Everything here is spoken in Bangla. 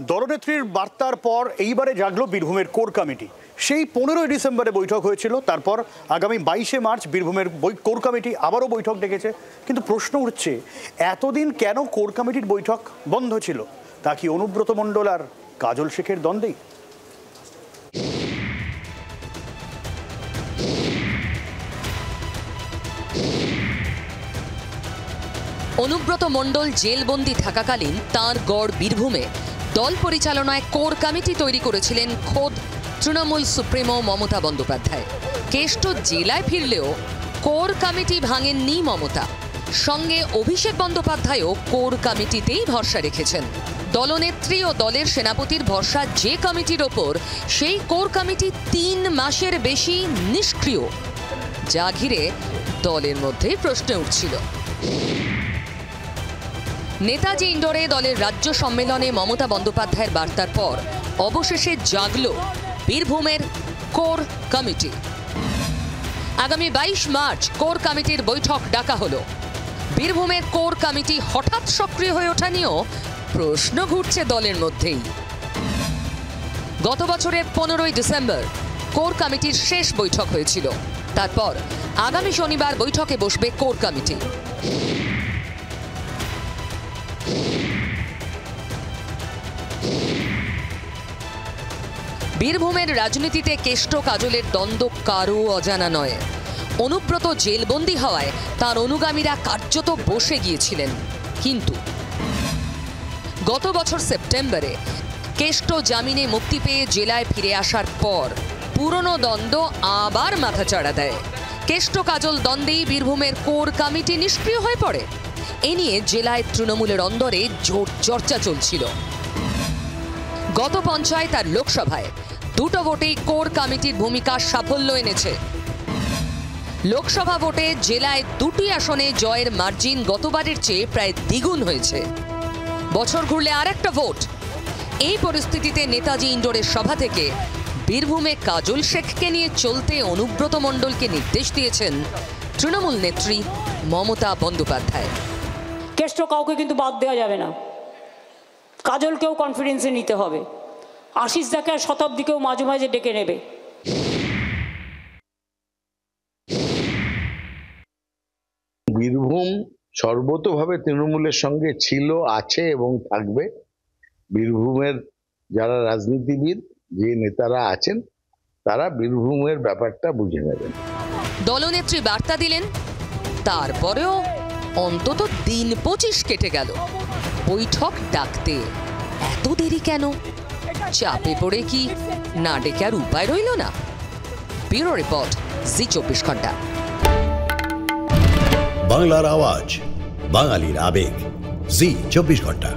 দলনেত্রীর বার্তার পর এইবারে জাগলো বীরভূমের কোর কমিটি। সেই 15ই ডিসেম্বরে বৈঠক হয়েছিল, তারপর আগামী 22শে মার্চ বীরভূমের কোর কমিটি আবারও বৈঠক ডেকেছে। কিন্তু প্রশ্ন উঠছে, এতদিন কেন কোর কমিটির বৈঠক বন্ধ ছিল? তা কি অনুব্রত মণ্ডল আর কাজল শেখের দ্বন্দ্বেই? অনুব্রত মণ্ডল জেলবন্দি থাকাকালীন তাঁর গড় বীরভূমে দল পরিচালনায় কোর কমিটি তৈরি করেছিলেন খোদ তৃণমূল সুপ্রিমো মমতা বন্দ্যোপাধ্যায়। কেষ্ট জেলায় ফিরলেও কোর কমিটি ভাঙেননি মমতা। সঙ্গে অভিষেক বন্দ্যোপাধ্যায়ও কোর কমিটিতেই ভরসা রেখেছেন। দলনেত্রী ও দলের সেনাপতির ভরসা যে কমিটির ওপর, সেই কোর কমিটি 3 মাসের বেশি নিষ্ক্রিয়, যা ঘিরে দলের মধ্যে প্রশ্ন উঠছিল। নেতাজি ইন্ডোরে দলের রাজ্য সম্মেলনে মমতা বন্দ্যোপাধ্যায়ের বার্তার পর অবশেষে জাগল বীরভূমের কোর কমিটি। আগামী 22 মার্চ কোর কমিটির বৈঠক ডাকা হলো। বীরভূমের কোর কমিটি হঠাৎ সক্রিয় হয়ে ওঠা নিয়েও প্রশ্ন ঘুরছে দলের মধ্যেই। গত বছরের 15ই ডিসেম্বর কোর কমিটির শেষ বৈঠক হয়েছিল। তারপর আগামী শনিবার বৈঠকে বসবে কোর কমিটি। বীরভূমের রাজনীতিতে কেষ্ট কাজলের দ্বন্দ্ব কারও অজানা নয়। অনুব্রত জেলবন্দি হওয়ায় তার অনুগামীরা কার্যত বসে গিয়েছিলেন। কিন্তু গত বছর সেপ্টেম্বরে কেষ্ট জামিনে মুক্তি পেয়ে জেলায় ফিরে আসার পর পুরনো দ্বন্দ্ব আবার মাথাচাড়া দেয়। কেষ্ট কাজল দ্বন্দ্বেই বীরভূমের কোর কমিটি নিষ্ক্রিয় হয়ে পড়ে। এ নিয়ে জেলায় তৃণমূলের অন্দরে জোর চর্চা চলছিল। গত পঞ্চায়েত আর লোকসভায় দুটো ভোটেই কোর কমিটির ভূমিকা সাফল্য এনেছে। লোকসভা ভোটে জেলায় 2টি আসনে জয়ের মার্জিন গতবারের চেয়ে প্রায় দ্বিগুণ হয়েছে। বছর ঘুরলে আর একটা ভোট। এই পরিস্থিতিতে নেতাজি ইন্ডোরের সভা থেকে বীরভূমে কাজল শেখকে নিয়ে চলতে অনুব্রত মণ্ডলকে নির্দেশ দিয়েছেন তৃণমূল নেত্রী মমতা বন্দ্যোপাধ্যায়। কেষ্ট কাউকে কিন্তু বাদ দেওয়া যাবে না, কাজলকেও কনফিডেন্সে নিতে হবে, আশিস দাকে আর শতাব্দীকেও মাঝে মাঝে ডেকে নেবে। বীরভূম সর্বতোভাবে তৃণমূলের সঙ্গে ছিল, আছে এবং থাকবে। বীরভূমের যারা রাজনীতিবিদ, যে নেতারা আছেন, তারা বীরভূমের ব্যাপারটা বুঝে নেবেন। দলনেত্রী বার্তা দিলেন, তারপরেও অন্তত দিন 25 কেটে গেল। বৈঠক ডাকতে এত দেরি কেন? চাপে পড়ে কি না ডেকে আর উপায় রইল না? ব্যুরো রিপোর্ট, জি 24 ঘন্টা। বাংলার আওয়াজ, বাঙালির আবেগ, জি 24 ঘন্টা।